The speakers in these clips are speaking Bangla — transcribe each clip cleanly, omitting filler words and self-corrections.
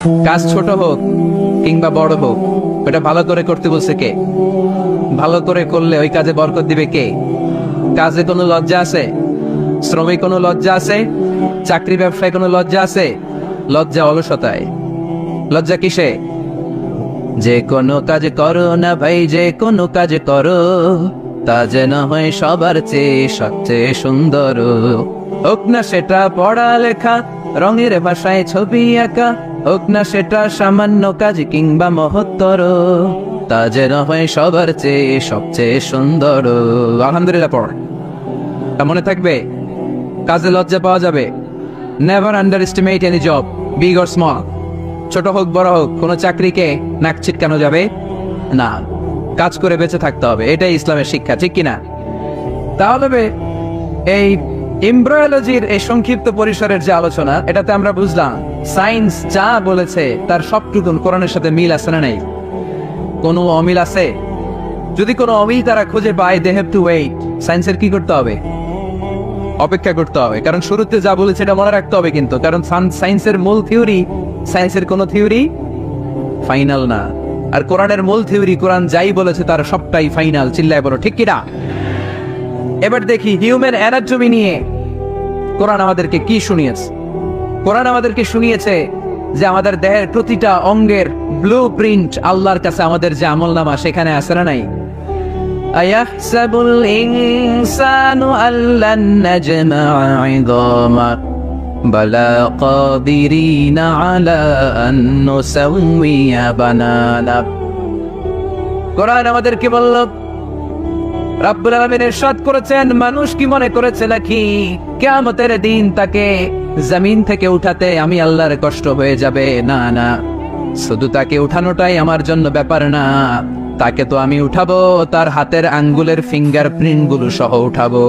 কাজ ছোট হোক কিংবা বড় হোক, ওটা ভালো করে করতে বলছে কে? ভালো করে করলে ওই কাজে বরকত দিবে কে? কাজে কোনো লজ্জা আছে? শ্রমে কোনো লজ্জা আছে? চাকরি ব্যবসায় কোনো লজ্জা আছে? লজ্জা অলসতায়। লজ্জা কিসে? যে কোনো কাজ করো না ভাই, যে কোনো কাজ করো, তা যেন হয় সবার চেয়ে সবচেয়ে সুন্দর। হোক না সেটা পড়ালেখা, রঙের ভাষায় ছবি আঁকা, হোক না সেটা সামান্য কাজ কিংবা মহত্তর, তা যেন হয় সবার চেয়ে সবচেয়ে সুন্দর। আলহামদুলিল্লাহ পড়, তা মনে থাকবে। কাজে লজ্জা পাওয়া যাবে। Never under estimate any job, big or small. ছোট হোক বড় হোক, কোনো চাকরিকে নাক ছিটকানো যাবে না। কাজ করে বেঁচে থাকতে হবে, এটাই ইসলামের শিক্ষা, ঠিক কিনা? তাহলে এই এমব্রায়োলজির এই সংক্ষিপ্ত পরিসরের যে আলোচনা, এটাতে আমরা বুঝলাম সায়েন্স যা বলেছে তার সবটুকুন কোরআনের সাথে মিল আছে না নেই? কোনো অমিল আছে? যদি কোনো অমিল তারা খুঁজে পায়, দে হ্যাভ টু ওয়েট। সায়েন্সের কি করতে হবে? অপেক্ষা করতে হবে। কারণ শুরুতে যা বলেছে এটা মনে রাখতে হবে কিন্তু, কারণ সায়েন্সের মূল থিওরি, সায়েন্সের কোনো থিওরি ফাইনাল না। আর কোরআনের মূল থিওরি, কোরআন যাই বলেছে তার সবটাই ফাইনাল। চিল্লায় বলো ঠিক কিনা? এবার দেখি হিউম্যান অ্যানাটমি নিয়ে কোরআন আমাদেরকে কি শুনিয়েছে। কোরআন আমাদেরকে শুনিয়েছে যে আমাদের দেহের প্রতিটা অঙ্গের ব্লু প্রিন্ট আল্লাহর কাছে আমাদের যে আমলনামা সেখানে আছে না নাই? আয়াহসাবুল ইনসানু আল্লান নাজমা'a 'idama বালা কাদিরিনা আলা আন নুসাউইয়া বানানা। কোরআন আমাদেরকে বলল, রব্বুল আলামিন ইরশাদ করেছেন, মানুষ কি মনে করেছে নাকি কিয়ামতের দিন তাকে জমিন থেকে উঠাতে আমি আল্লাহর কষ্ট হয়ে যাবে? না না, শুধু তাকে উঠানোটাই আমার জন্য ব্যাপার না, তাকে তো আমি উঠাবো তার হাতের আঙ্গুলের ফিঙ্গারপ্রিন্ট গুলো সহ উঠাবো।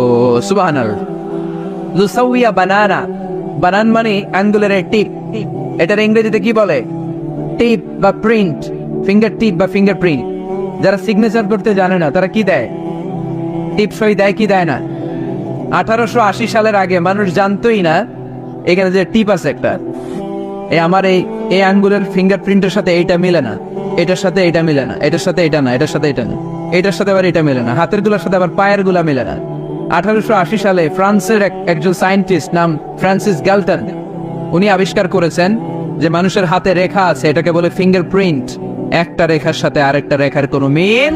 সুবহানাল্লাহ। লুসাউইয়া বানানা, বানান মানে আঙ্গুলের টিপ। এটার ইংরেজিতে কি বলে? টিপ বা প্রিন্ট, ফিঙ্গার টিপ বা ফিঙ্গারপ্রিন্ট। যারা সিগনেচার করতে জানে না তারা কি দেয়? টিপ সই দেয় কি দেয় না? 1880 সালের আগে মানুষ জানতোই না এখানে যে টিপ আছে একটা, আমার এই আঙ্গুলের ফিঙ্গারপ্রিন্টের সাথে এইটা মিলে না, এটার সাথে এটা মিলে না, এটার সাথে এটা না, এটার সাথে এটা না, এটার সাথে আবার এটা মিলে না, হাতের গুলার সাথে আবার পায়ের গুলা মিলে না। 1880 সালে ফ্রান্সের একজন সায়েন্টিস্ট নাম ফ্রান্সিস গ্যালটন, উনি আবিষ্কার করেছেন যে মানুষের হাতে রেখা আছে, এটাকে বলে ফিঙ্গারপ্রিন্ট। একটা রেখার সাথে আরেকটা রেখার কোনো মিল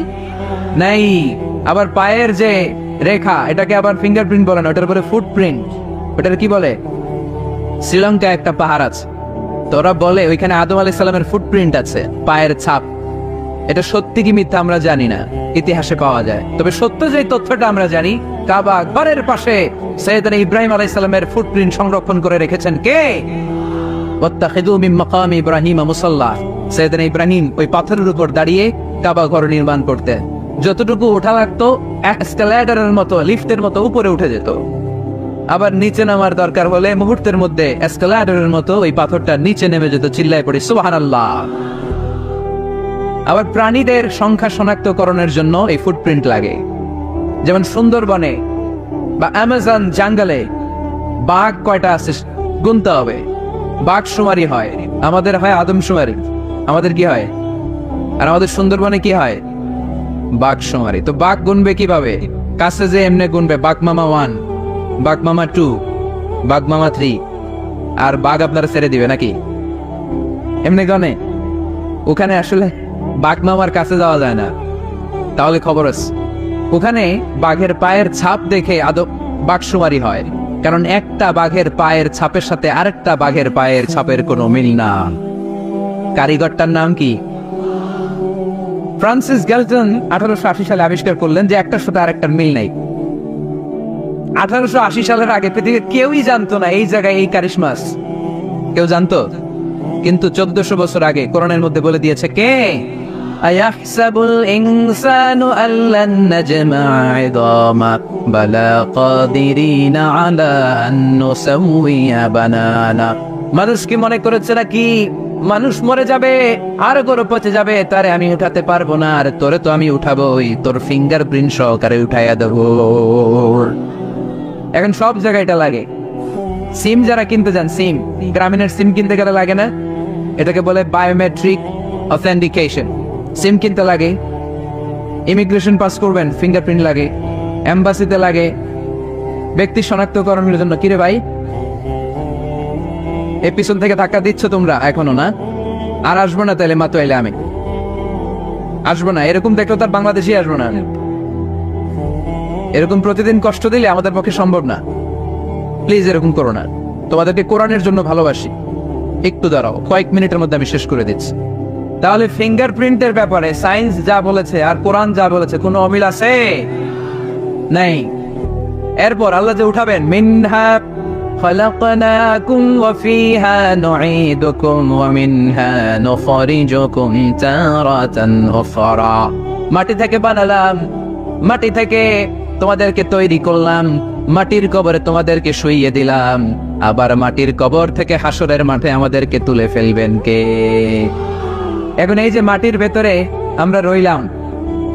নাই। আবার পায়ের যে রেখা, এটাকে আবার ফিঙ্গারপ্রিন্ট বলে না, ওটার বলে ফুটপ্রিন্ট। ওটার কি বলে? শ্রীলঙ্কায় একটা পাহাড় আছে, তো ওরা বলে ওইখানে আদম আলাইহিস সালামের ফুটপ্রিন্ট আছে, পায়ের ছাপ। এটা সত্যি কি মিথ্যা আমরা জানি না, ইতিহাসে পাওয়া যায়। তবে সত্য যে তথ্যটা আমরা জানি, কাবা ঘরের পাশে সাইয়েদনা ইব্রাহিম আলাইহিস সালামের ফুটপ্রিন্ট সংরক্ষণ করে রেখেছেন কে? ওয়াত্তাখিযু মিন মাকামি ইব্রাহিম মুসাল্লা। সাইয়েদনা ইব্রাহিম ওই পাথরের উপর দাঁড়িয়ে কাবা ঘর নির্মাণ করতেন। যতটুকু ওঠা লাগতো এসকালেটরের মতো, লিফটের মতো উপরে উঠে যেত। আবার নিচে নামার দরকার হলে মুহূর্তের মধ্যে এসকালেটরের মতো ওই পাথরটা নিচে নেমে যেত। চিল্লায় পড়ে সুবহানাল্লাহ। আবার প্রাণীদের সংখ্যা শনাক্তকরণের জন্য এই ফুটপ্রিন্ট লাগে। যেমন সুন্দরবনে বা অ্যামাজন জঙ্গলে বাঘ কয়টা আছে গুনতে হবে। বাঘ শুমারি হয়, আমাদের হয় আদমশুমারি। আমাদের কি হয়? আর আমাদের সুন্দরবনে কি হয়? বাঘ শুমারি। তো বাঘ গুনবে কিভাবে? কাছে যে এমনি গুনবে, বাঘ মামা 1, বাঘ মামা 2, বাঘ মামা 3, আর বাঘ আপনারা ছেড়ে দিবে নাকি? এমনি গনে? ওখানে আসলে বাঘ মামার কাছে যাওয়া যায় না। তাহলে খবর আছে, ওখানে বাঘের পায়ের ছাপ দেখে বাঘ শুমারি হয়। কারণ একটা বাঘের পায়ের ছাপের সাথে আরেকটা বাঘের পায়ের ছাপের কোনো মিল না। কারিগরটার নাম কি? ফ্রান্সিস গ্যালটন 1880 সালে আবিষ্কার করলেন যে একটার সাথে আরেকটার মিল নাই। 1880 সালের আগে পৃথিবীর কেউই জানতো না এই জায়গায় এই কারিশমা আছে। কেউ জানতো? কিন্তু 1400 বছর আগে কোরআনের মধ্যে বলে দিয়েছে কে? আয়াহসাবুল ইনসানু আল্লান নাজমা'a 'idama বালা কাদিরিনা আলা আন নুসাউইয়া বানানা। মানুষ কি মনে করেছে নাকি মানুষ মরে যাবে আর গরু পচে যাবে, তারে আমি উঠাতে পারবো না? আর তোরে তো আমি উঠাবোই, তোর ফিঙ্গারপ্রিন্ট সহকারে উঠাইয়া দেবো। এখন সব জায়গায় এটা লাগে। সিম যারা কিনতে যান, সিম গ্রামীণের সিম কিনতে গেলে লাগে না? এটাকে বলে বায়োমেট্রিক অথেন্টিকেশন। সিম কিনতে লাগে, ইমিগ্রেশন পাস করবেন ফিঙ্গারপ্রিন্ট লাগে, এম্বাসিতে লাগে, ব্যক্তি শনাক্তকরণের জন্য। কিরে ভাই, এই পিছন থেকে ধাক্কা দিচ্ছ তোমরা এখনো না? আর আসবো না তাহলে মাতো এলে আমি আসবো না, এরকম দেখলে তার বাংলাদেশি আসবো না। এরকম প্রতিদিন কষ্ট দিলে আমাদের পক্ষে সম্ভব না। প্লিজ এরকম করো না, তোমাদেরকে কোরআনের জন্য ভালোবাসি। একটু দাঁড়াও, কয়েক মিনিটের মধ্যে আমি শেষ করে দিচ্ছি। তাহলে ফিঙ্গারপ্রিন্টের ব্যাপারে সায়েন্স যা বলেছে আর কোরআন যা বলেছে কোনো অমিল আছে? নাই। এরপর আল্লাহ যে উঠাবেন, মিনহা خلقناكم وفيها نعيدكم ومنها نخرجكم تارة أخرى। মাটি থেকে বানালাম, মাটি থেকে তোমাদেরকে তৈরি করলাম, মাটির কবরে তোমাদেরকে শুইয়ে দিলাম, আবার মাটির কবর থেকে হাসরের মাঠে আমাদেরকে তুলে ফেলবেন কে? এখন এই যে মাটির ভেতরে আমরা রইলাম,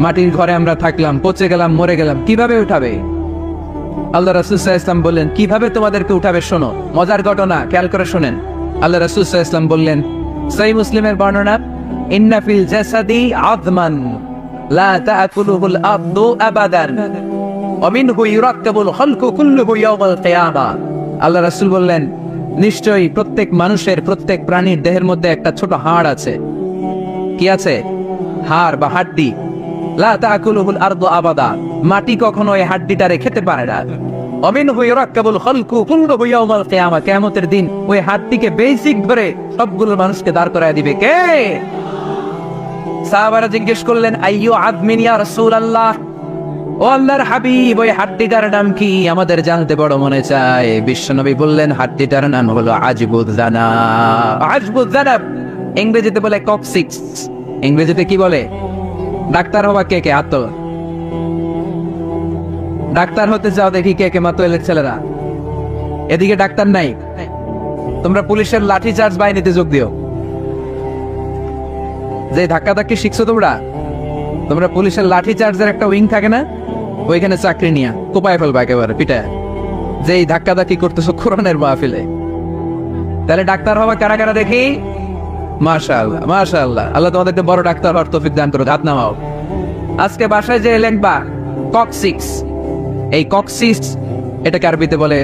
মাটির ঘরে আমরা থাকলাম, পচে গেলাম, মরে গেলাম, কিভাবে উঠাবে? আল্লাহ রাসূল সাল্লাল্লাহু আলাইহি ওয়াসাল্লাম বললেন কিভাবে তোমাদেরকে উঠাবে শোনো। মজার ঘটনা, খেয়াল করে শোনেন। আল্লাহ রাসূল সাল্লাল্লাহু আলাইহি ওয়াসাল্লাম বললেন, সহিহ মুসলিমের বর্ণনা, ইন্না ফিল জাসাদি আযমান লা তাআকুলুহুল আরদু আবাদান ওয়া মিনহু ইউরাক্কাবুল খালকু কুল্লুহু ইয়াওমাল কিয়ামা। আল্লাহ রাসূল বললেন, নিশ্চয়ই প্রত্যেক মানুষের, প্রত্যেক প্রাণীর দেহের মধ্যে একটা ছোট হাড় আছে। কি আছে? হাড় বা হাড্ডি। লা তাআকুলুহুল আরদু আবাদা, মাটি কখনো এই হাড্ডিটারে খেতে পারে না। অমিনহু ইউরাক্কাবুল খালকু কুল্লুহু ইয়াওমাল কিয়ামা, কিয়ামতের দিন ওই হাড্ডিকে বেসিক ধরে সবগুলো মানুষকে দাঁড় করায় দিবে কে? সাহাবারা জিজ্ঞেস করলেন, আইয়ু আযমিন ইয়া রাসূলুল্লাহ, ও আল্লাহর হাবিব ওই হাড্ডিটার নাম কি? আমাদের জানতে বড় মনে চায়। বিশ্বনবী বললেন, হাড্ডিটার নাম হলো আজবুদ জানাব। আজবুদ জানাব ইংরেজিতে বলে কক্সিক্স। ইংরেজিতে কি বলে? ডাক্তার হবা কে কে? হাত। ডাক্তার হতে চাও দেখি কে কে? মাতো এলের ছেলেরা। এদিকে ডাক্তার নাই, তোমরা পুলিশের লাঠি চার্জ বাহিনীতে যোগ দিও। যে ধাক্কা ধাক্কি শিখছো তোমরা, তোমরা পুলিশের লাঠি চার্জের একটা উইং থাকে না, ওইখানে চাকরি নিয়া কোপায় ফেলবা একেবারে পিটায়। যেই ধাক্কা ধাক্কি করতেছো কোরআনের মাহফিলে। তাহলে ডাক্তার হবা কারা কারা দেখি? মাশাআল্লাহ, মাশাআল্লাহ। আল্লাহ তোমাদেরকে বড় ডাক্তার হওয়ার তৌফিক দান করুক। হাত নামাও। আজকে বাসায় যে লিখবা কক্সিক্স, এই কক্সিক্স এটাকে আরবিতে বলে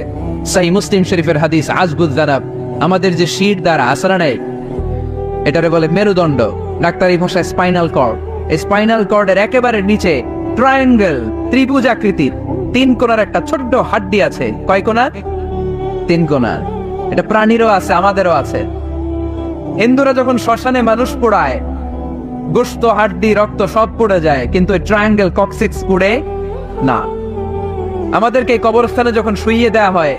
সহিহ মুসলিম শরীফের হাদিস আজবুদ জানাব। আমাদের যে শির দ্বারা আসারা নেই, এটারে বলে মেরুদণ্ড, ডাক্তারি ভাষায় স্পাইনাল কর্ড। এই স্পাইনাল কর্ডের একেবারে নিচে ট্রায়াঙ্গেল, ত্রিভুজ আকৃতির 3 কোণার একটা ছোট্ট হাড্ডি আছে। কয় কোণা? 3 কোণার। এটা প্রাণীরও আছে, আমাদেরও আছে। হিন্দুরা যখন শ্মশানে মানুষ পোড়ায়, গোশত, হাড্ডি, রক্ত সব পড়ে যায়, কিন্তু এই ট্রায়াঙ্গেল কক্সিক্স পুড়ে না। আমাদেরকে কবরস্থানে যখন শুইয়ে দেয়া হয়,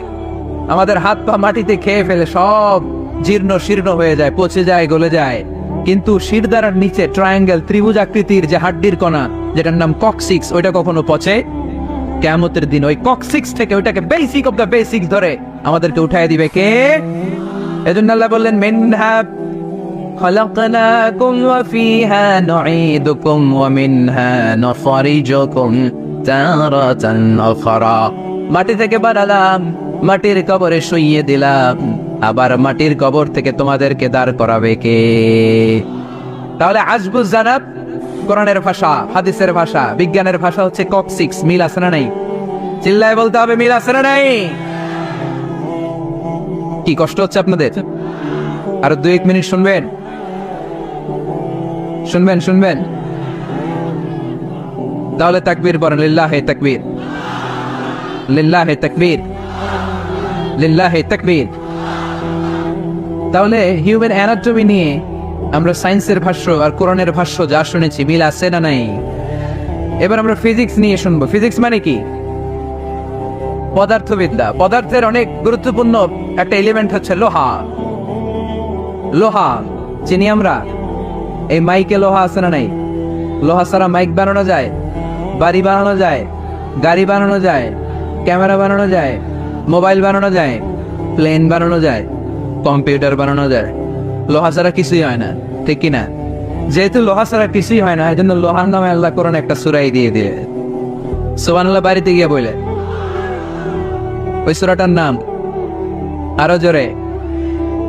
আমাদের হাত পা মাটিতে খেয়ে ফেলে সব জীর্ণ শীর্ণ হয়ে যায়, পচে যায়, গলে যায়, কিন্তু শিরদাঁড়ার নিচে ট্রায়াঙ্গেল, ত্রিভুজ আকৃতির যে হাড্ডির কণা, যেটার নাম কক্সিক্স, ওইটা কখনো পচে? কিয়ামতের দিন ওই কক্সিক্স থেকে, ওইটাকে বেসিক অফ দ্য বেসিক ধরে আমাদেরকে উঠায় দিবে কে? এজন্য আল্লাহ বললেন, মিনহা خلقناكم وفيها نعيدكم ومنها نخرجكم تارة أخرى। মাটি থেকে বানালাম, মাটির কবরে শুইয়ে দিলাম, আবার মাটির কবর থেকে তোমাদেরকে দাঁড় করাবে কে? তাহলে আজবুজ জানাব কোরআনের ভাষা, হাদিসের ভাষা, বিজ্ঞানের ভাষা হচ্ছে কক্সিক্স। মিল আছে না নাই? চিল্লায় বলতে হবে, মিল আছে না নাই? কি কষ্ট হচ্ছে আপনাদের? আর 2-1 মিনিট শুনবেন, শুনবেন, শুনবেন। তাহলে তাকবীর পড়েন, লিল্লাহি তাকবীর, লিল্লাহি তাকবীর, লিল্লাহি তাকবীর। তাহলে হিউম্যান অ্যানাটমি নিয়ে আমরা সায়েন্সের ভাষ্য আর কোরআনের ভাষ্য যা শুনেছি, মিল আছে না নাই? এবার আমরা ফিজিক্স নিয়ে শুনবো। ফিজিক্স মানে কি? পদার্থবিদ্যা। পদার্থের অনেক গুরুত্বপূর্ণ একটা এলিমেন্ট হচ্ছে লোহা। লোহা চিনি আমরা। এই মাইকে লোহা আছে না নাই? লোহা ছাড়া মাইক বানানো যায়, বাড়ি বানানো যায়, গাড়ি বানানো যায়, ক্যামেরা বানানো যায়, মোবাইল বানানো যায়, প্লেন বানানো যায়, কম্পিউটার বানানো যায়। লোহা ছাড়া কিছুই হয় না, ঠিক কিনা? যেহেতু লোহা ছাড়া কিছুই হয় না, এই জন্য লোহার নামে আল্লাহ কোরআন একটা সূরাই দিয়ে দিয়ে। সুবহানাল্লাহ বাড়িতে গিয়ে বলে, ওই সূরাটার নাম আরো জোরে,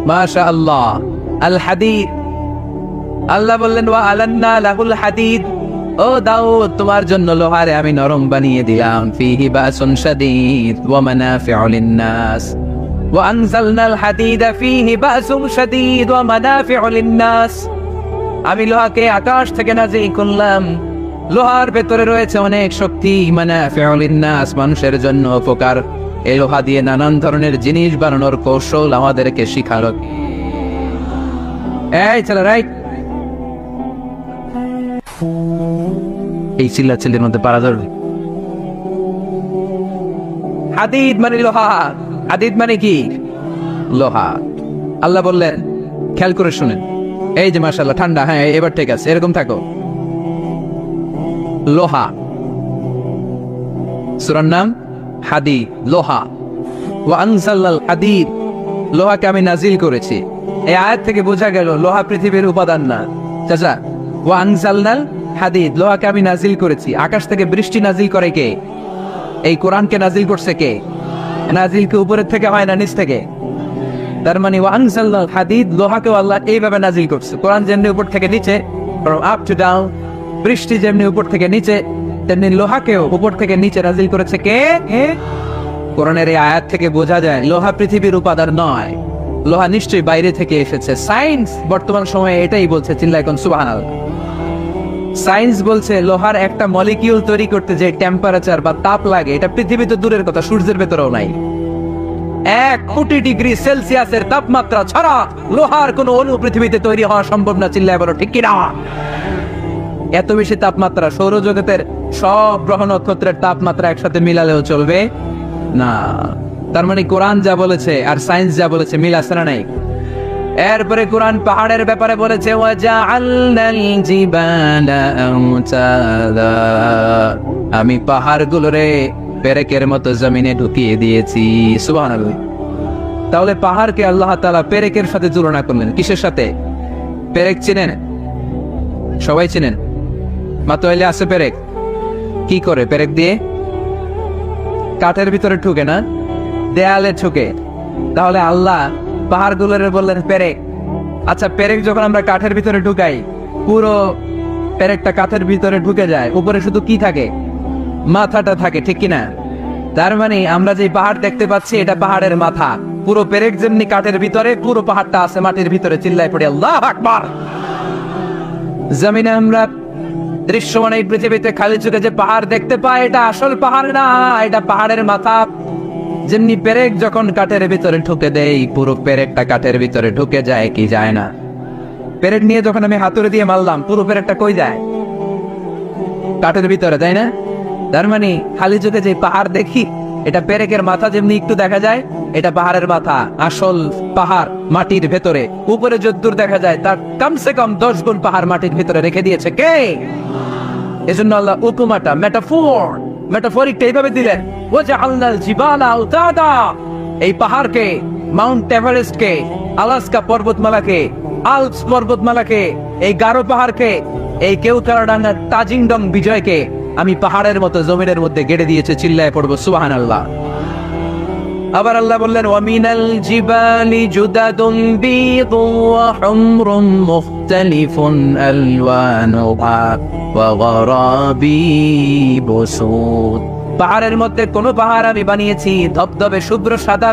মাশাআল্লাহ। আল হাদিদ। আল্লাহ বললেন ওয়া আলান্না লাহুল হাদিদ, ও দাউদ তোমার জন্য লোহারে আমি নরম বানিয়ে দিলাম। ফিহি বাসুন শাদীদ ওয়া মানাফিউ লিন-নাস ওয়া আনজালনাল হাদিদা ফিহি বাসুন শাদীদ ওয়া মানাফিউ লিন-নাস। আমি লোহাকে আকাশ থেকে নাযিল করলাম, লোহার ভেতরে রয়েছে অনেক শক্তি, মানাফিউ লিন-নাস মানুষের জন্য উপকার। এই লোহা দিয়ে নানান ধরনের জিনিস বানানোর কৌশল আমাদেরকে শিখালো। এই চলো রাইট, এই চিল্লাচিল্লির মধ্যে পারা ধরবে। হাদিদ মানে লোহা, হাদিদ মানে কি? লোহা। আল্লাহ বললেন, খেয়াল করে শুনেন, এই যে মাশাআল্লাহ ঠান্ডা, হ্যাঁ এবার ঠিক আছে, এরকম থাকো। লোহা, সূরার নাম হাদিদ, লোহা। ওয়া আনজালনাল হাদিদ, লোহাকে আমি নাজিল করেছি। এই আয়াত থেকে বোঝা গেল লোহা পৃথিবীর উপাদান না। চাচা, ওয়া আনজালনাল হাদিদ, লোহাকে আমি নাজিল করেছি। আকাশ থেকে বৃষ্টি নাজিল করে কে? এই কোরআনকে নাজিল করছে কে? নাজিল কি উপরের থেকে হয় না নিচ থেকে? তার মানে ওয়া আনজালনাল হাদিদ, লোহাকেও আল্লাহ এইভাবে নাজিল করছে। কোরআন যেমনি উপর থেকে নিচে, আপ টু ডাউন, বৃষ্টি যেমনি উপর থেকে নিচে, তেমনি লোহাকেও উপর থেকে নিচে নাজিল করেছে কে? কোরআনের এই আয়াত থেকে বোঝা যায় লোহা পৃথিবীর উপাদান নয়, লোহা নিশ্চয়ই বাইরে থেকে এসেছে। সায়েন্স বর্তমান সময়ে এটাই বলছে, চিল্লায় কোন সুবহানাল্লাহ। সায়েন্স বলছে লোহার একটা মলিকিউল তৈরি করতে যে টেম্পারেচার বা তাপ লাগে, এটা পৃথিবীতে দূরের কথা, সূর্যের ভেতরেও নাই। 1 কোটি ডিগ্রি সেলসিয়াসের তাপমাত্রা ছাড়া লোহার কোনো অণু পৃথিবীতে তৈরি হওয়া সম্ভব না। চিল্লায় বলো ঠিক কিনা? এত বেশি তাপমাত্রা সৌরজগতের সব গ্রহ নক্ষত্রের তাপমাত্রা একসাথে মিলালেও চলবে না। তার মানে কোরআন যা বলেছে আর সায়েন্স যা বলেছে মিল আছে না নাই? এরপরে কোরআন পাহাড়ের ব্যাপারে বলেছে, ওয়াজআলনাল জিবালা আওতাদা, আমি পাহাড়গুলোরে পেরেকের মতো জমিনে ঢুকিয়ে দিয়েছি। সুবহানাল্লাহ। তাহলে পাহাড়কে আল্লাহ তাআলা পেরেকের সাথে তুলনা করলেন। কিসের সাথে? পেরেক চিনেন? সবাই চিনেন? মাতোয়াইলে আছে পেরেক। কি করে পেরেক দিয়ে? কাঠের ভিতরে ঢুকে না, দেয়ালে ঢুকে। তাহলে আল্লাহ পাহাড়গুলোরে বললেন পেরেক। আচ্ছা, পেরেক যখন আমরা কাঠের ভিতরে ঢুকাই, পুরো পেরেকটা কাঠের ভিতরে ঢুকে যায়, উপরে শুধু কি থাকে? মাথাটা থাকে, ঠিক কিনা? তার মানে আমরা যে পাহাড় দেখতে পাচ্ছি এটা পাহাড়ের মাথা। পুরো পেরেক যেমনি কাঠের ভিতরে, পুরো পাহাড়টা আছে মাটির ভিতরে। চিল্লায় পড়ে আল্লাহু আকবার। জমিনে আমরা দৃশ্যমান এই পৃথিবীতে খালি চোখে যে পাহাড় দেখতে পাই, এটা আসল পাহাড় না, এটা পাহাড়ের মাথা। যেমনি পেরেক যখন কাঠের ভিতরে ঢুকে দেয়, পুরো পেরেকটা কাঠের ভিতরে ঢুকে যায় কি যায় না? পেরেক নিয়ে যখন আমি হাতুড়ি দিয়ে মারলাম, পুরো পেরেকটা কই যায়? কাঠের ভিতরে, তাই না? তার মানে খালি চোখে যে পাহাড় দেখি, এটা পেরেকের মাথা যেমনি একটু দেখা যায়, এটা পাহাড়ের মাথা। আসল পাহাড় মাটির ভেতরে, উপরে যদ্দূর দেখা যায় তার কমসে কম 10 গুণ পাহাড় মাটির ভেতরে রেখে দিয়েছে কে? এজন্য আল্লাহ উপমাটা, মেটাফরিকটা এইভাবে দিলেন, ওয়াজআলনাল জিবালা আওতাদা, এই পাহাড়কে, মাউন্ট এভারেস্টকে, আলাস্কা পর্বতমালাকে, আল্পস পর্বতমালাকে, এই গারো পাহাড়কে, এই কেওক্রাডাঙ্গার তাজিংডং বিজয়কে আমি পাহাড়ের মতো জমিনের মধ্যে গেড়ে দিয়েছে। চিল্লায় পড়বো সুবহানাল্লাহ। আবার আল্লাহ বললেন, ওয়ামিনাল জিবালি জুদাদুন বীদুন ওয়া হুমরুন মুখতালিফুন আলওয়ানুহা ওয়া গরাবিবু সুদ, পাহাড়ের মধ্যে কোন পাহাড় আমি বানিয়েছি ধবধবে শুভ্র সাদা,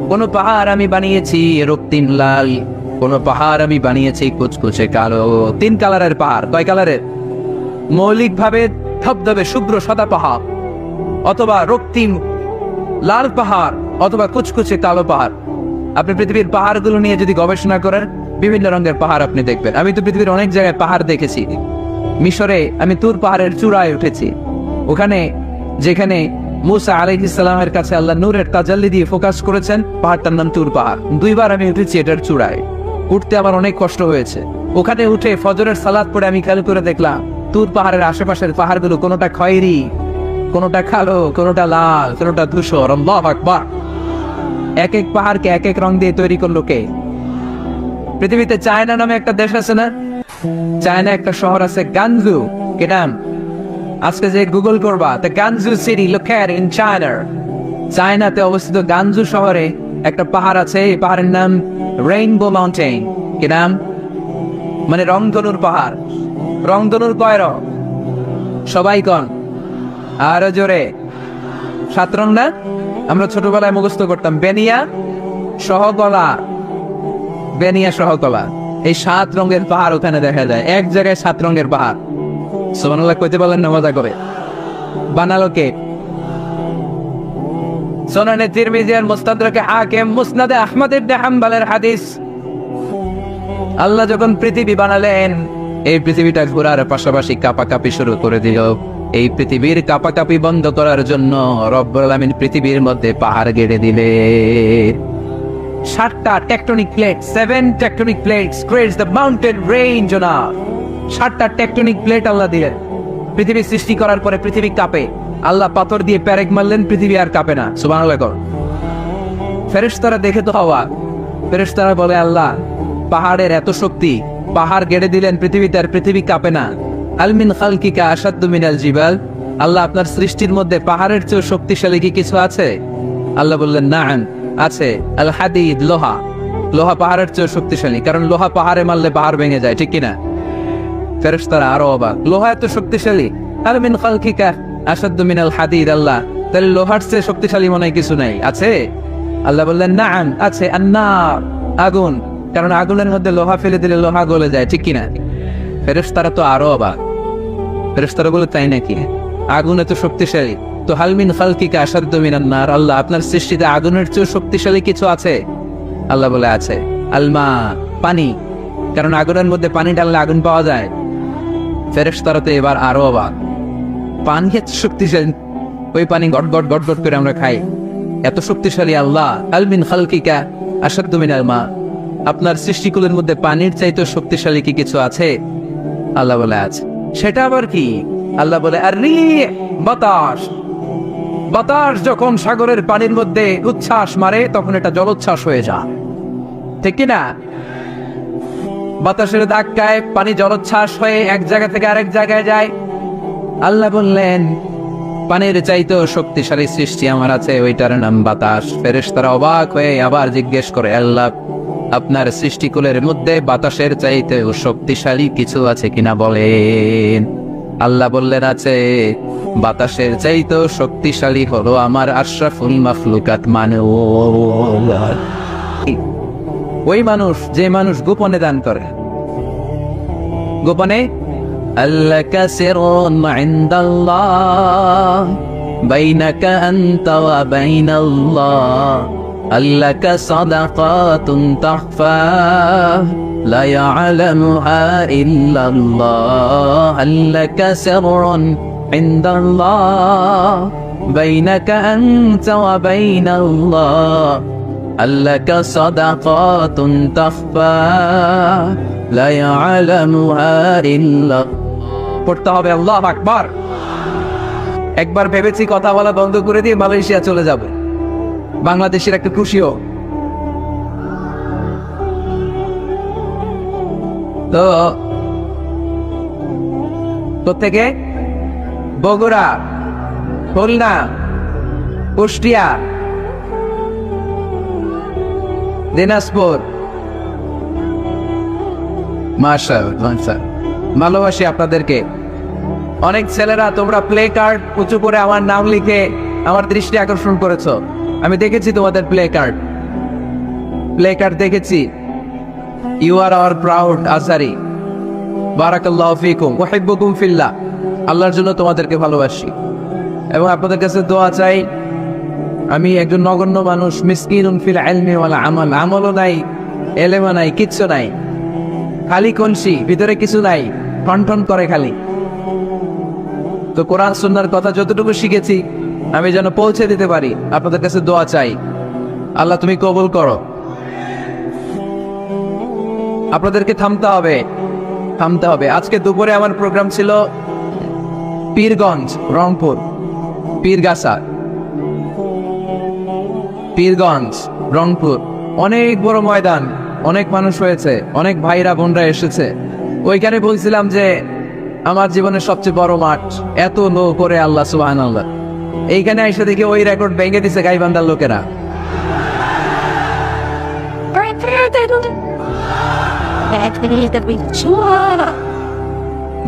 কোন পাহাড় আমি বানিয়েছি রক্তিম লাল, কোন পাহাড় আমি বানিয়েছি কুচকুচে কালো। 3 কালারের পাহাড়। কয় কালারের? মৌলিক ভাবে ধবধবে শুভ্র সাদা পাহাড়, অথবা রক্তিম লাল পাহাড়, অথবা কুচকুচে কালো পাহাড়। আপনি পৃথিবীর পাহাড়গুলো নিয়ে যদি গবেষণা করেন, বিভিন্ন রঙের পাহাড় আপনি দেখবেন। আমি তো পৃথিবীর অনেক জায়গায় পাহাড় দেখেছি। মিশরে আমি তুর পাহাড়ের চূড়ায় উঠেছি। ওখানে যেখানে মুসা আলাইহিস সালামের কাছে আল্লাহ নূরের তাজাল্লি দিয়ে ফোকাস করেছেন, পাহাড়টার নাম তুর পাহাড়। 2 বার আমি উঠেছি এটার চূড়ায়। উঠতে আমার অনেক কষ্ট হয়েছে। ওখানে উঠে ফজরের সালাত পড়ে আমি খেয়াল করে দেখলাম তুর পাহাড়ের আশেপাশের পাহাড়গুলো কোনোটা খয়েরি, কোনোটা কালো, কোনোটা লাল, কোনোটা ধূসর। আল্লাহু আকবার। এক এক পাহাড়কে এক এক রং দিয়ে তৈরি করলো কে? পৃথিবীতে চায়না নামে একটা দেশ আছে না? চায়না একটা শহর আছে গানজু। কি নাম? আজকে যে গুগল করবা, the গানজু city located in China. চায়নাতে অবস্থিত গানজু শহরে একটা পাহাড় আছে, এই পাহাড়ের নাম রেইনবো মাউন্টেন। কি কি নাম? মানে রংধনুর পাহাড়। রংধনুর কয় রং? সবাই কন আরো জোরে। 7 রং না? আমরা ছোটবেলায় মুখস্থ করতাম বেনিয়া সহকলা, বেনিয়া সহকলা। এই 7 রঙের পাহাড় ওখানে দেখা যায়, এক জায়গায় 7 রঙের পাহাড়। সুবহানাল্লাহ কইতে বলেন না মজা করে? বানালো কে? সুনানে তিরমিজি আর মুস্তাদরাকে হাকিম, মুসনাদে আহমদ ইবনে হাম্বলের হাদিস। আল্লাহ যখন পৃথিবী বানালেন, এই পৃথিবীটা ঘোরার পাশাপাশি কাঁপাকাঁপি শুরু করে দিল। এই পৃথিবীর কাঁপাকাঁপি বন্ধ করার জন্য রব্বুল আলামিন পৃথিবীর মধ্যে পাহাড় গেড়ে দিলেন। 7টা tectonic plate, 7 tectonic plates creates the mountain range on earth. 7টা টেকটনিক প্লেট আল্লাহ দিলেন। পৃথিবী সৃষ্টি করার পরে পৃথিবী কাঁপে, আল্লাহ পাথর দিয়ে পেরেক মারলেন, পৃথিবী আর কাঁপে না। সুবহানাল্লাহ কর। ফেরেশতারা দেখে তো হওয়াক। ফেরেশতারা বলে আল্লাহ পাহাড়ের এত শক্তি, পাহাড় গেড়ে দিলেন পৃথিবীতে আর পৃথিবী কাঁপে না। আল মিন খালকিকা আশাদ্দু মিনাল জিবাল। আল্লাহ আপনার সৃষ্টির মধ্যে পাহাড়ের চেয়ে শক্তিশালী কি কিছু আছে? আল্লাহ বললেন নাআম, আছে। আল হাদিদ, লোহা। লোহা পাহাড়ের চেয়ে শক্তিশালী, কারণ লোহা পাহাড়ে মারলে পাহাড় ভেঙে যায়, ঠিক কিনা? ফেরেশতারা আরো অবাক, লোহা এত শক্তিশালী? আল মিন খালকিকা আশাদ্দু মিনাল হাদিদ। আল্লাহ তাহলে লোহার চেয়ে শক্তিশালী মনে হয় কিছু নাই, আছে? আল্লাহ বললেন নাআম, আছে। আন্নার, আগুন, কারণ আগুনের মধ্যে লোহা ফেলে দিলে লোহা গলে যায়, ঠিক কিনা? ফেরেশতারা তো আরো অবাক। ফেরেশতারা বলে তাই নাকি? আগুন এত শক্তিশালী, তো হাল মিন খালকিকা আশাদ্দু মিনান নার। আল্লাহ আপনার সৃষ্টিতে আগুনের চেয়ে শক্তিশালী কিছু আছে? আল্লাহ বলে আছে। আলমা, পানি, কারণ আগুনের মধ্যে পানি ঢাললে আগুন পাওয়া যায়। ফেরেশতারা তো এবার আরো অবাক, পানি এত শক্তিশালী, ওই পানি গট গট গট গট করে আমরা খাই, এত শক্তিশালী আল্লাহ। আল মিন খালকিকা আশাদ্দু মিনাল মা। আপনার সৃষ্টিকুলের মধ্যে পানির চাইতে শক্তিশালী কি কিছু আছে? আল্লাহ বলে আছে। সেটা আবার কি? আল্লাহ বলে আর রিহ, বাতাস। বাতাস যখন সাগরের পানির মধ্যে উচ্ছ্বাস মারে তখন এটা জলোচ্ছ্বাস হয়ে যায়, ঠিক কিনা? বাতাসের ধাক্কায় পানি জলোচ্ছ্বাস হয়ে এক জায়গা থেকে আরেক জায়গায় যায়। আল্লাহ বললেন পানির চাইতেও শক্তিশালী সৃষ্টি আমার আছে, ওইটার নাম বাতাস। ফেরেশতারা অবাক হয়ে আবার জিজ্ঞেস করে আল্লাহ আপনার সৃষ্টিকুলের মধ্যে বাতাসের চাইতেও শক্তিশালী কিছু আছে কিনা বলেন। আল্লাহ বললেন আছে। বাতাসের চাইতেও শক্তিশালী হলো আমার আশরাফুল মাখলুকাত মানুষ, ওই মানুষ যে মানুষ গোপনে দান করে। গোপনে আল্লাকা সিররুন ইনদাল্লাহ বাইনাকা আনতা ওয়া বাইনাল্লাহ। আল্লাকা সাদাকাতুন তাখফা লা ইয়ালামুহা ইল্লাল্লাহ। আল্লাকা সিররুন ইনদাল্লাহ বাইনাকা আনতা ওয়া বাইনাল্লাহ। আল্লাকা সাদাকাতুন তাখফা লা ইয়ালামুহা ইল্লাল্লাহ। পড়তে হবে আল্লাহু আকবার। একবার ভেবেছি কথা বলা বন্ধ করে দিয়ে মালয়েশিয়া চলে যাবে, বাংলাদেশের একটা খুশিও। তো কোত্থেকে? বগুড়া, খুলনা, কুষ্টিয়া, দিনাজপুর। মাশাআল্লাহ, ভালোবাসি আপনাদেরকে। অনেক ছেলেরা তোমরা প্লে কার্ড উঁচু করে আমার নাম লিখে আমার দৃষ্টি আকর্ষণ করেছো। আমি দেখেছি তোমাদের প্লে কার্ড দেখেছি। You are our proud Azhari. বারাকাল্লাহু ফিকুম ওয়া উহিব্বুকুম ফিল্লাহ। আল্লাহর জন্য তোমাদেরকে ভালোবাসি এবং আপনাদের কাছে দোয়া চাই। আমি একজন নগণ্য মানুষ, মিসকিনুন ফিল ইলমি ওয়াল আমাল। আমলও নাই, এলেমও নাই, কিচ্ছু নাই, খালি কলসি, ভিতরে কিছু নাই, ঠনঠন করে খালি। তো কোরআন সুন্নাহর কথা যতটুকু শিখেছি আমি যেন পৌঁছে দিতে পারি। আপনাদের কাছে দোয়া চাই, আল্লাহ তুমি কবুল করো। আপনাদেরকে থামতে হবে। আজকে দুপুরে আমার প্রোগ্রাম ছিল পীরগঞ্জ, রংপুর, পীরগঞ্জ, রংপুর। অনেক বড় ময়দান, অনেক মানুষ হয়েছে, অনেক ভাইরা বোনরা এসেছে। ওইখানে বলছিলাম যে আমার জীবনের সবচেয়ে বড় মাঠ, এত লো করে আল্লাহ সুবহানাল্লাহ। এইখানে এসে দেখি ওই রেকর্ড ভেঙে দিছে গাইবান্ধার লোকেরা।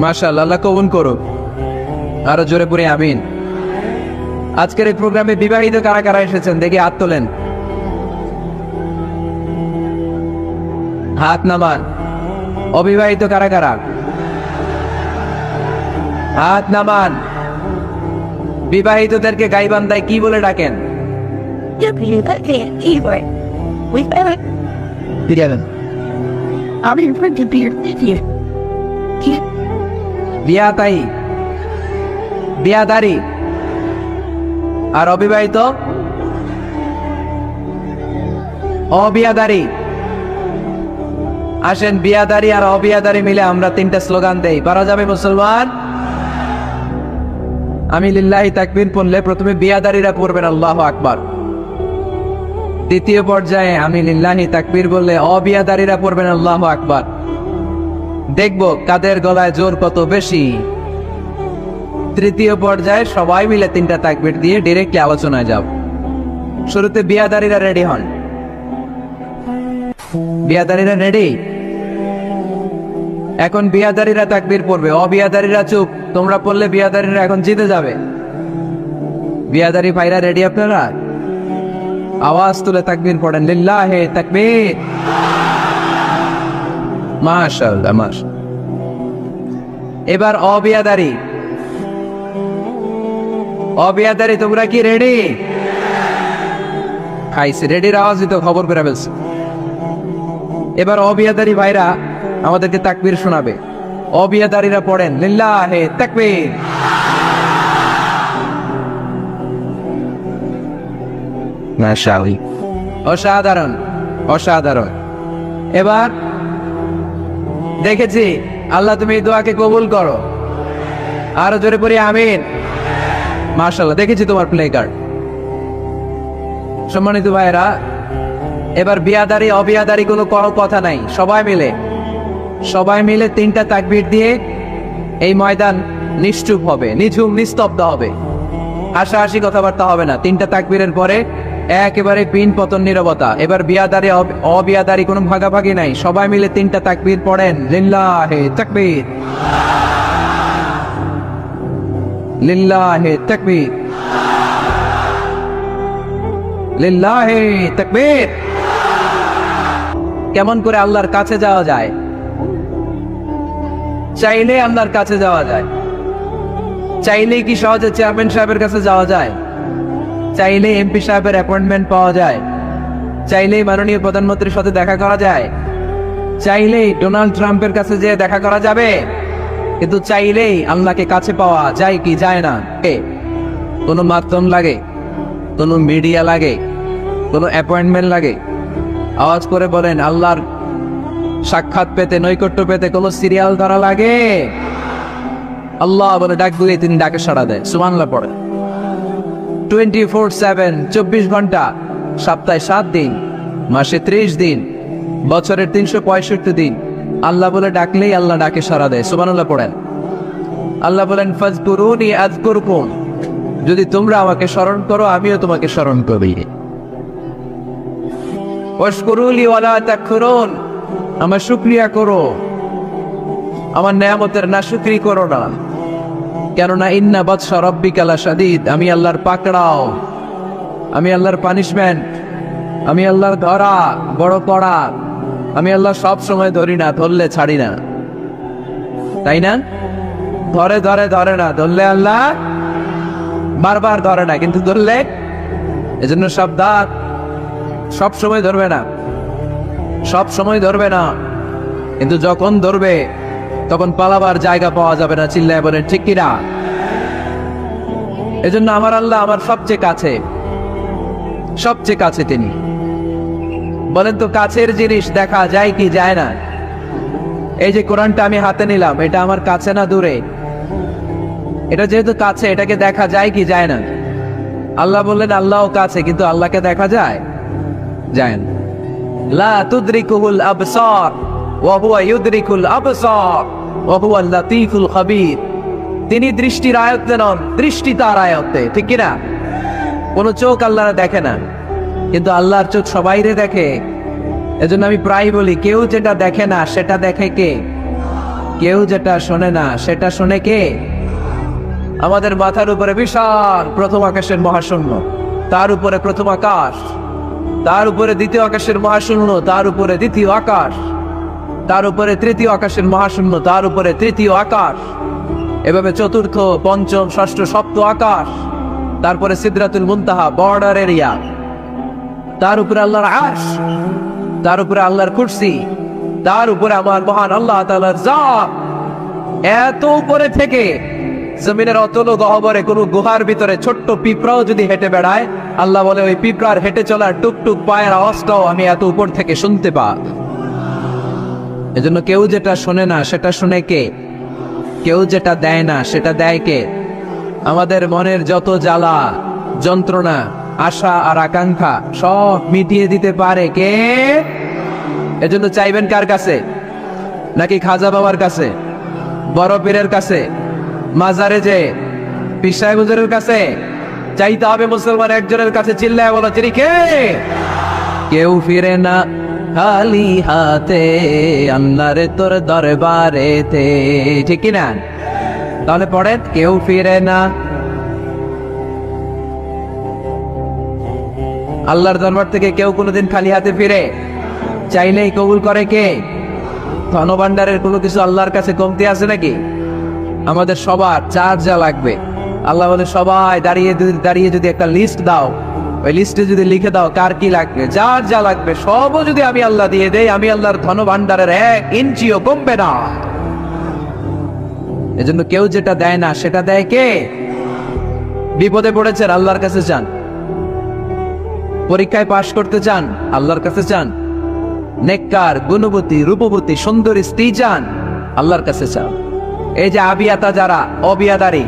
মাশাআল্লাহ, আল্লাহ কবুল করুক। আরো জোরে পড়ে আমিন। আজকের এই প্রোগ্রামে বিবাহিত কারা কারা এসেছেন দেখি হাত তোলেন, হাত নামান। অবিবাহিত কারা কারা, হাত নামান। বিবাহিতদেরকে গাইবান্ধায় কি বলে ডাকেন? বিয়াতাই, বিয়াদারি। আর অবিবাহিত অবিয়াদারি। আসেন, বিয়াদারি আর অবিয়াদারি মিলে আমরা তিনটা স্লোগান দেই, পারা যাবে মুসলমান? আমি লিল্লাহি তাকবীর পড়লে প্রথমে বিয়াদারিরা পড়বেন আল্লাহু আকবার। দ্বিতীয় পর্যায়ে আমি লিল্লাহি তাকবীর বললে অবিয়াদারিরা পড়বেন আল্লাহু আকবার। দেখবো কাদের গলায় জোর কত বেশি। তৃতীয় পর্যায়ে সবাই মিলে তিনটা তাকবীর দিয়ে ডিরেক্টলি আলোচনায় যাব। শুরুতে বিয়াদারিরা রেডি হন। বিয়াদারিরা রেডি? এখন বিয়াদারিরা তাকবীর পড়বে, অবিয়াদারিরা চুপ। তোমরা পড়লে বিয়াদারিরা এখন জিতে যাবে। বিয়াদারি ভাইরা রেডি আপনারা? আওয়াজ তুলে তাকবীর পড়েন, লিল্লাহি তাকবীর। মাশাআল্লাহ, মাশাআল্লাহ। এবার অবিয়াদারি। অবিয়াদারি তোমরা কি রেডি? খাইছে, রেডির আওয়াজই তো খবর করে ফেলছে। এবার অবিয়াদারি ভাইরা আমাদেরকে তাকবীর শোনাবে। অবিয়াদারিরা পড়েন, লিল্লাহি তাকবীর। মাশাআল্লাহ, অসাধারণ, অসাধারণ। এবার দেখেছি, আল্লাহ তুমি এই দোয়াকে কবুল করো। আরো জোরে পড়ি আমিন। মাশাআল্লাহ, দেখেছি তোমার প্লে কার্ড। সম্মানিত ভাইরা, এবার বিয়াদারি অবিয়াদারি কোনো কথা নাই। সবাই মিলে তিনটা তাকবীর দিয়ে এই ময়দান নিশ্চুপ হবে, নিঝুম নিস্তব্ধ হবে। হাসাহাসি কথাবার্তা হবে না। তিনটা তাকবীরের পরে একেবারে পিন পতন নীরবতা। এবার বিয়াদারি অবিয়াদারি কোনো ভাগাভাগি নাই। সবাই মিলে তিনটা তাকবীর পড়েন, লিল্লাহি তাকবীর, লিল্লাহি তাকবীর, লিল্লাহি তাকবীর। কেমন করে আল্লাহর কাছে যাওয়া যায়? চাইলে আল্লাহর কাছে যাওয়া যায়। চাইলেই কি সহজে চেয়ারম্যান সাহেবের কাছে যাওয়া যায়? চাইলেই এমপি সাহেবের অ্যাপয়েন্টমেন্ট পাওয়া যায়? চাইলেই মাননীয় প্রধানমন্ত্রীর সাথে দেখা করা যায়? চাইলেই ডোনাল্ড ট্রাম্পের কাছে যেয়ে দেখা করা যাবে? কিন্তু চাইলেই আল্লাহকে কাছে পাওয়া যায় কি যায় না? কোনো মাধ্যম লাগে? কোনো মিডিয়া লাগে? কোনো অ্যাপয়েন্টমেন্ট লাগে? আওয়াজ করে বলেন, আল্লাহর সাক্ষাৎ পেতে, নৈকট্য পেতে কোনো সিরিয়াল ধরা লাগে? আল্লাহ বলে ডাক দিলে তিনি ডাকে সাড়া দেয়। সুবহানাল্লাহ পড়ে। 24/7, 24 ঘন্টা, সপ্তাহে 7 দিন, মাসে 30 দিন, বছরের 365 দিন আল্লাহ বলে ডাকলেই আল্লাহ ডাকে সাড়া দেয়। সুবহানাল্লাহ পড়েন। আল্লাহ বলেন, ফাজকুরুনি আযকুরকুম। যদি তোমরা আমাকে স্মরণ করো, আমিও তোমাকে স্মরণ করি। ওয়াশকুরুলি ওয়ালা তাকফুরুন। আমার শুকরিয়া করো, আমার নেয়ামতের নাশুকরি করো না। কেননা ইন্না বাতশা রাব্বিকা লাশাদীদ। আমি আল্লাহর পাকড়াও, আমি আল্লাহর পানিশমেন্ট, আমি আল্লাহর ধরা বড় কড়া। আমি আল্লাহ সব সময় ধরি না, ধরলে ছাড়ি না, তাই না? ধরে ধরে ধরে না, ধরলে আল্লাহ বারবার ধরে না, কিন্তু ধরলে। এজন্য সাবধান, সব সময় ধরবে না, সব সময় ধরবে না, কিন্তু যখন ধরবে তখন পালাবার জায়গা পাওয়া যাবে না। চিল্লায় বলেন ঠিক কিনা? এজন্য আমার আল্লাহ আমার সবচেয়ে কাছে, সবচেয়ে কাছে তিনি। বলেন তো, কাছের জিনিস দেখা যায় কি যায় না? এই যে কোরআনটা আমি হাতে নিলাম, এটা আমার কাছে না দূরে? এটা যেহেতু কাছে, এটাকে দেখা যায় কি যায় না? আল্লাহ বললেন আল্লাহও কাছে, কিন্তু আল্লাহকে দেখা যায়? যায় না। লা তুদরিকুহুল আবসার ওয়া হুয়া ইউদরিকুল আবসার ওয়া হুয়াল লাতীফুল খাবীর। তিনি দৃষ্টির আয়ত্তে নন, দৃষ্টি তার আয়ত্তে, ঠিক কিনা? কোন চোখ আল্লাহর দেখে না, কিন্তু আল্লাহর চোখ সবাইরে দেখে। এজন্য আমি প্রায় বলি, কেউ যেটা দেখে না সেটা দেখে কে? কেউ যেটা শোনে না সেটা শোনে কে? আমাদের মাথার উপরে বিশাল প্রথম আকাশের মহাশূন্য, তার উপরে প্রথম আকাশ, তার উপরে দ্বিতীয় আকাশের মহাশূন্য, তার উপরে দ্বিতীয় আকাশ, তার উপরে তৃতীয় আকাশের মহাশূন্য, তার উপরে তৃতীয় আকাশ, এভাবে চতুর্থ, পঞ্চম, ষষ্ঠ, সপ্ত আকাশ, তারপরে সিদরাতুল মুনতাহা বর্ডার এরিয়া, তার উপরে আল্লাহর আরশ, তার উপরে আল্লাহর কুরসি, তার উপরে আমার মহান আল্লাহ তাআলার জাত। এত উপরে থেকে জমিনের অতল গহ্বরে কোন গুহার ভিতরে ছোট্ট পিঁপড়াও যদি হেঁটে বেড়ায়, আল্লাহ বলে ওই পিঁপড়ার হেঁটে চলার টুকটুক পায়ের আওয়াজটাও আমি এত উপর থেকে শুনতে পাই। এজন্য কেউ যেটা শোনে না সেটা শুনে কে? কেউ যেটা দেয় না সেটা দেয় কে? আমাদের মনের যত জ্বালা যন্ত্রণা আশা আর আকাঙ্ক্ষা সব মিটিয়ে দিতে পারে কে? এজন্য চাইবেন কার কাছে? নাকি খাজা বাবার কাছে, বড় পীরের কাছে, মাজারে যে পীর সাহেব হুজুরের কাছে? চাইতে হবে মুসলমান একজনের কাছে, চিল্লায় বলো তিনি কে? কেউ ফিরে না খালি হাতে আল্লাহর তোর দরবারেতে, ঠিক কি না? তাহলে পড়েন, কেউ ফিরে না। আল্লাহর দরবার থেকে কেউ কোনোদিন খালি হাতে ফিরে? চাইলেই কবুল করে কে? ধনভাণ্ডারের কোনো কিছু আল্লাহর কাছে কমতি আছে নাকি? আমাদের সবার যার যা লাগবে, আল্লাহ বলে সবাই দাঁড়িয়ে যদি একটা লিস্ট দাও, ওই লিস্টে যদি লিখে দাও কার কি লাগবে, যার যা লাগবে সবও যদি আমি আল্লাহ দিয়ে দেই, আমি আল্লাহর ধনভাণ্ডারের 1 ইঞ্চিও কমবে না। এজন্য কেউ যেটা দেয় না সেটা দেয় কে? বিপদে পড়েছেন, আল্লাহর কাছে চান। পরীক্ষায় পাশ করতে চান, আল্লাহর কাছে চান। নেককার, গুণবতী, রূপবতী, সুন্দরী স্ত্রী চান, আল্লাহর কাছে চান। এই যে আবিয়াতা যারা অবিয়াদারি,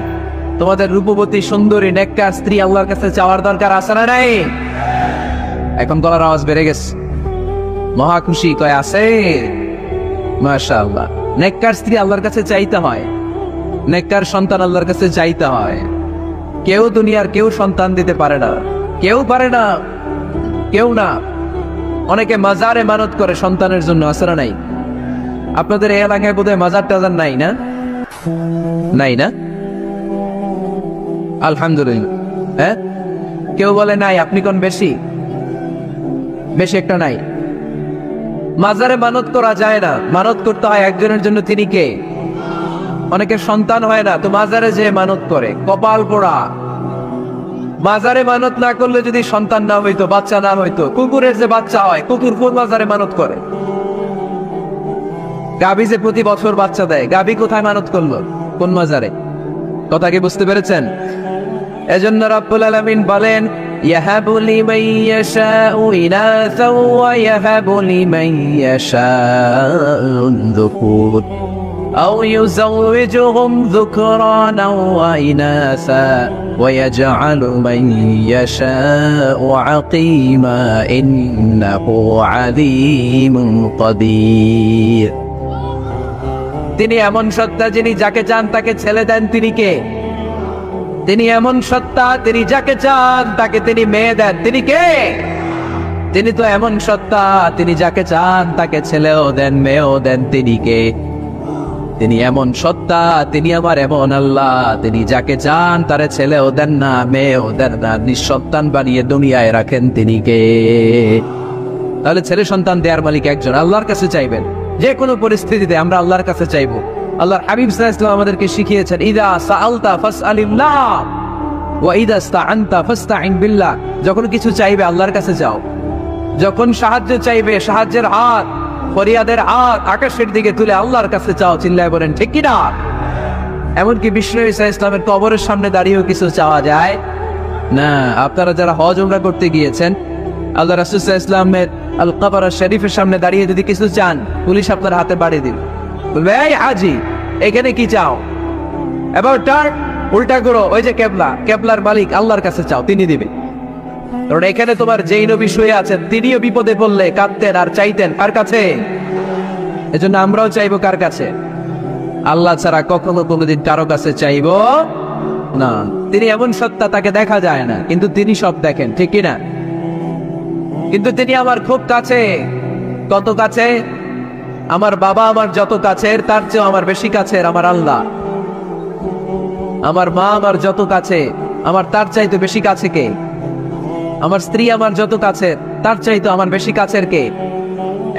তোমাদের রূপবতী, সুন্দরী, নেককার স্ত্রী আল্লাহর কাছে চাওয়ার দরকার আছে না নাই? এখন গলার আওয়াজ বেড়ে গেছে, মহা খুশি, কয় আছে। মাশাআল্লাহ। নেককার স্ত্রী আল্লাহর কাছে চাইতে হয়, নেককার সন্তান আল্লাহর কাছে চাইতে হয়। কেউ দুনিয়ার কেউ সন্তান দিতে পারে না, কেউ পারে না, কেউ না। অনেকে মাজারে মানত করে সন্তানের জন্য, আছে না নাই? আপনাদের এই এলাকায় বোধহয় মাজার টাজার নাই না? নাই না? আলহামদুলিল্লাহ। হ্যাঁ, কেউ বলে নাই, আপনি কোন বেশি? বেশি একটা নাই। মাজারে মানত করা যায় না, মানত করতে হয় একজনের জন্য, তিনি কে? অনেকের সন্তান হয় না, তো মাজারে যে মানত করে, কপাল পোড়া। মাজারে মানত না করলে যদি সন্তান না হইতো, বাচ্চা না হইতো, কুকুরের যে বাচ্চা হয়, কুকুর কোন মাজারে মানত করে? গাভী যে প্রতি বছর বাচ্চা দেয়, গাভী কোথায় মানত করলো? কোন মাজারে? কথা কি বুঝতে পেরেছেন? এজন্য রাব্বুল আলামিন বলেন, ইয়াহাবু লিমান ইয়াশাউ ইনাসা ওয়া ইয়াহাবু লিমান ইয়াশাউ যুকুর আও ইউযাওয়িজুহুম যুকরানা ওয়া ইনাসা ওয়া ইয়াজআলু মান ইয়াশাউ আকিমা ইন্নাহু আলীমুন কাদির। তিনি এমন সত্তা, যিনি যাকে চান তাকে ছেলে দেন, তিনি কে? তিনি এমন সত্তা, তিনি যাকে চান তাকে তিনি মেয়ে দেন, তিনি কে? তিনি তো এমন সত্তা, তিনি যাকে চান তাকে ছেলেও দেন, মেয়েও দেন, তিনি কে? তিনি এমন সত্তা, তিনি আমার এমন আল্লাহ, তিনি যাকে চান তারে ছেলেও দেন না, মেয়েও দেন না, নিঃসন্তান বানিয়ে দুনিয়ায় রাখেন, তিনি কে? তাহলে ছেলে সন্তান দেয়ার মালিক একজন, আল্লাহর কাছে চাইবেন। যে কোনো পরিস্থিতিতে আমরা আল্লাহর কাছে চাইবো। আল্লাহর হাবিব সাল্লাল্লাহু আলাইহি ওয়াসাল্লাম আমাদেরকে শিখিয়েছেন, ইযা সাআলতা ফাসআলিল্লাহ ওয়া ইযা ইসতাআনতা ফাসতাইন বিল্লাহ। যখন কিছু চাইবে আল্লাহর কাছে চাও, যখন সাহায্য চাইবে সাহায্যের হাত, ফরিয়াদের হাত আকাশের দিকে তুলে আল্লাহর কাছে চাও, চিল্লায় বলেন ঠিক কি না? এমনকি বিষ্ণু নবী সাল্লাল্লাহু আলাইহি ওয়াসাল্লামের কবরের সামনে দাঁড়িয়েও কিছু চাওয়া যায় না। আপনারা যারা হজ উমরা করতে গিয়েছেন, আল্লাহ রাসূল সাল্লাল্লাহু আলাইহি ওয়াসাল্লামের আল কবর শরীফের সামনে দাঁড়িয়ে যদি কিছু চান, পুলিশ আপনার হাতে বাড়ি দিবে, বলবে এই হাজি এখানে কি চাও? এবার টার্ন উল্টা করো, ওই যে কেবলা, কেবলার মালিক আল্লাহর কাছে চাও, তিনি দিবে। কারণ এখানে তোমার যেই নবী শুয়ে আছেন, তিনিও বিপদে পড়লে কাঁদতেন আর চাইতেন কার কাছে? এজন্য আমরাও চাইবো কার কাছে? আল্লাহ ছাড়া কখনো কোনোদিন কারো কাছে চাইবো না। তিনি এমন সত্তা, তাকে দেখা যায় না, কিন্তু তিনি সব দেখেন, ঠিক কিনা? কিন্তু তিনি আমার খুব কাছে, কত কাছে? আমার বাবা আমার যত কাছের তার চেয়েও আমার বেশি কাছের আমার আল্লাহ। আমার মা আমার যত কাছে আমার তার চাইতে বেশি কাছে কে? আমার স্ত্রী আমার যত কাছের তার চাইতে আমার বেশি কাছের কে?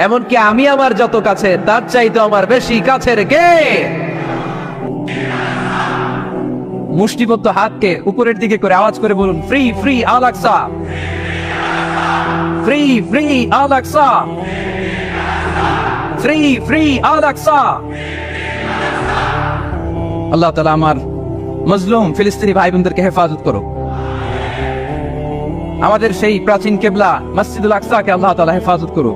এমনকি আমি আমার যত কাছে তার চাইতে আমার বেশি কাছের কে? মুষ্টিবদ্ধ হাতকে উপরের দিকে করে আওয়াজ করে বলুন, ফ্রি ফ্রি আল আকসা, ফ্রি ফ্রি আল আকসা, ফ্রি ফ্রি আল আকসা। আল্লাহ তাআলা আমার মজলুম ফিলিস্তিনি ভাই বোনদেরকে হেফাজত করো। আমাদের সেই প্রাচীন কেবলা মসজিদুল আকসাকে আল্লাহ তাআলা হেফাজত করো।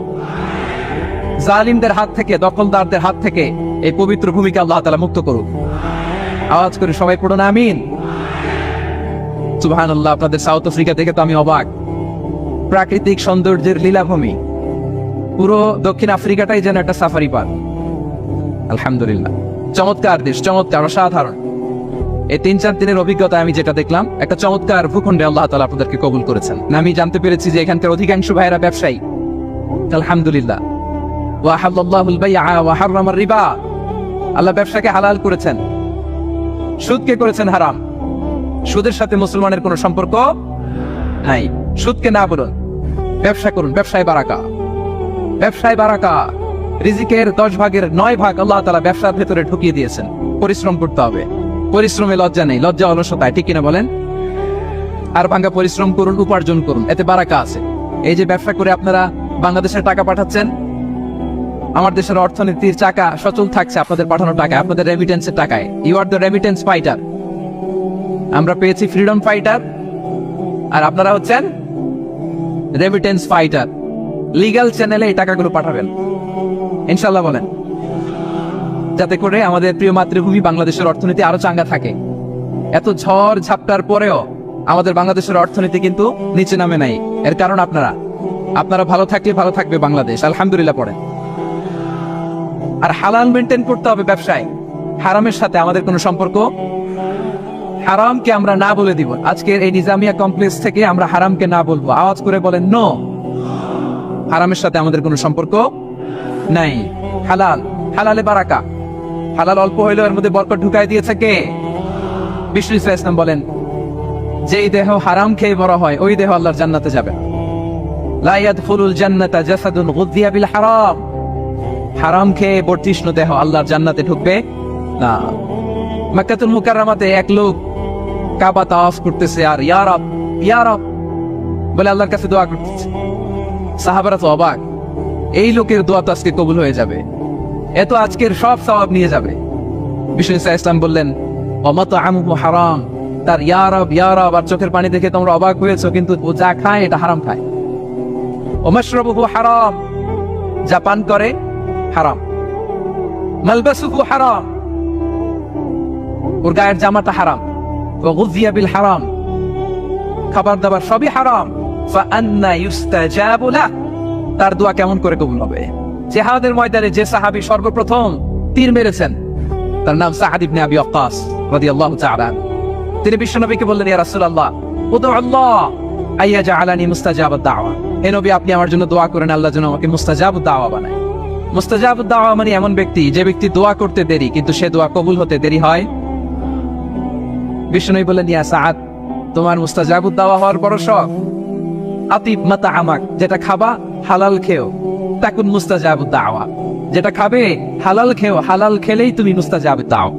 জালিমদের হাত থেকে, দখলদারদের হাত থেকে এই পবিত্র ভূমিকে আল্লাহ তাআলা মুক্ত করুক। আওয়াজ করে সবাই পড়ুন আমিন। সুবহানাল্লাহ। আপনাদের সাউথ আফ্রিকা দেখে তো আমি অবাক। প্রাকৃতিক সৌন্দর্যের লীলাভূমি, পুরো দক্ষিণ আফ্রিকাটাই যেন একটা সাফারি পার্ক। আলহামদুলিল্লাহ, চমৎকার দেশ, চমৎকার, অসাধারণ। এই 3-4 দিনের অভিজ্ঞতা আমি যেটা দেখলাম, একটা চমৎকার ভূখণ্ডে আল্লাহ তাআলা আপনাদেরকে কবুল করেছেন। আমি জানতে পেরেছি যে এখানকার অধিকাংশ ভাইয়েরা ব্যবসায়ী। আলহামদুলিল্লাহ। ওয়া হাল্লাল্লাহুল বাইআ ওয়া হাররামার রিবা। আল্লাহ ব্যবসাকে হালাল করেছেন, সুদকে করেছেন হারাম। সুদের সাথে মুসলমানের কোনো সম্পর্ক নাই। সুদকে না বলুন, ব্যবসা করুন। ব্যবসায় বারাকা, ব্যবসায় বারাকা। রিজিকের 10 ভাগের 9 ভাগ আল্লাহ তাআলা ব্যবসার ভেতরে ঢুকিয়ে দিয়েছেন। পরিশ্রম করতে হবে, পরিশ্রমে লজ্জা নেই, লজ্জা অলসতায়, ঠিক কিনা বলেন? আর ভাঙ্গা পরিশ্রম করুন, উপার্জন করুন, এতে বারাকা আছে। এই যে ব্যবসা করে আপনারা বাংলাদেশের টাকা পাঠাচ্ছেন, আমার দেশের অর্থনীতির চাকা সচল থাকছে আপনাদের পাঠানো টাকা, আপনাদের রেমিটেন্সের টাকায়। You are the remittance fighter. আমরা পেয়েছি ফ্রিডম ফাইটার, আর আপনারা হচ্ছেন রেমিটেন্স ফাইটার। লিগ্যাল চ্যানেলে এই টাকাগুলো পাঠাবেন ইনশাআল্লাহ, বলেন, যাতে করে আমাদের প্রিয় মাতৃভূমি বাংলাদেশের অর্থনীতি আরো চাঙ্গা থাকে। এত ঝড় ঝাপটার পরেও আমাদের বাংলাদেশের অর্থনীতি কিন্তু নিচে নামে নাই। এর কারণ আপনারা ভালো থাকলে ভালো থাকবে বাংলাদেশ। আলহামদুলিল্লাহ পড়েন। আর হালাল মেনটেন করতে হবে ব্যবসায়। হারামের সাথে আমাদের কোনো সম্পর্ক, হারামকে আমরা না বলে দিব। আজকের এই নিজামিয়া কমপ্লেক্স থেকে আমরা হারামকে না বলবো। আওয়াজ করে বলেন নো। হারামের সাথে আমাদের কোনো সম্পর্ক নাই। হালাল, হালালে বারাকা। হালাল অল্প হইলেও এর মধ্যে বরকত ঢুকাই দিয়েছে কে? বিষ্ণু ইসলাম বলেন, যেই দেহ হারাম খেয়ে বড় হয় ওই দেহ আল্লাহর জান্নাতে যাবে। লা ইয়াদখুলুল জান্নাতা জাসাদুন গুযিয়া বিল হারাম। হারাম খেয়ে বর্তিষ্ণু দেহ আল্লাহর জান্নাতে ঢুকবে না। মক্কাতুল মুকাররমাতে এক লোক কাবা তাওয়াফ করতেছে আর ইয়া রব, ইয়া রব বলে আল্লাহর কাছে দোয়া করতেছে। সাহাবারা তো অবাক, এই লোকের দোয়া তো আজকে কবুল হয়ে যাবে, এত আজকের সব সওয়াব নিয়ে যাবে। বিষ্ণু ইসলাম বললেন, ওয়ামাতআমুহু হারাম। তার ইয়া রব, ইয়া রব আর চোখের পানি দেখে তোমরা অবাক হয়েছো, কিন্তু ও যা খায় এটা হারাম খায়। ওমাশরাবুহু হারাম, যা পান করে হারাম। মালবাসুহু হারাম, ওর গায়ের জামাটা হারাম। ওয়া গুযিয়া বিল হারাম, খাবার দাবার সবই হারাম। ফাআন্না ইউস্তাজাবু লাহ, তার দোয়া কেমন করে কবুল হবে? জিহাদের ময়দানে যে সাহাবী সর্বপ্রথম তীর মেরেছেন তার নাম সাআদ ইবনে আবি ওয়াক্কাস রাদিয়াল্লাহু তাআলা। তিনি বিশ্বনবীকে বললেন, ইয়া রাসূলুল্লাহ উদউ আল্লাহ আইয়াজআলানি মুস্তাজাবাদ দাওয়া। হে নবী, আপনি আমার জন্য দোয়া করেন আল্লাহ যেন আমাকে মুস্তাজাবুদ দাওয়া বানায়। মুস্তাজাবুদ দাওয়া মানে এমন ব্যক্তি, যে ব্যক্তি দোয়া করতে দেরি কিন্তু সে দোয়া কবুল হতে দেরি হয়। বিশ্বনবী বললেন, ইয়া সাআদ, তোমার মুস্তাজাবুদ দাওয়া হওয়ার বড় শখ। আতিব মাতাআমাক, যেটা খাবা হালাল খেও, তাকুন মুস্তাজাবুদ দাওয়া। যেটা খাবে হালাল খেও, হালাল খেলেই তুমি মুস্তাজাবুদ দাওয়া।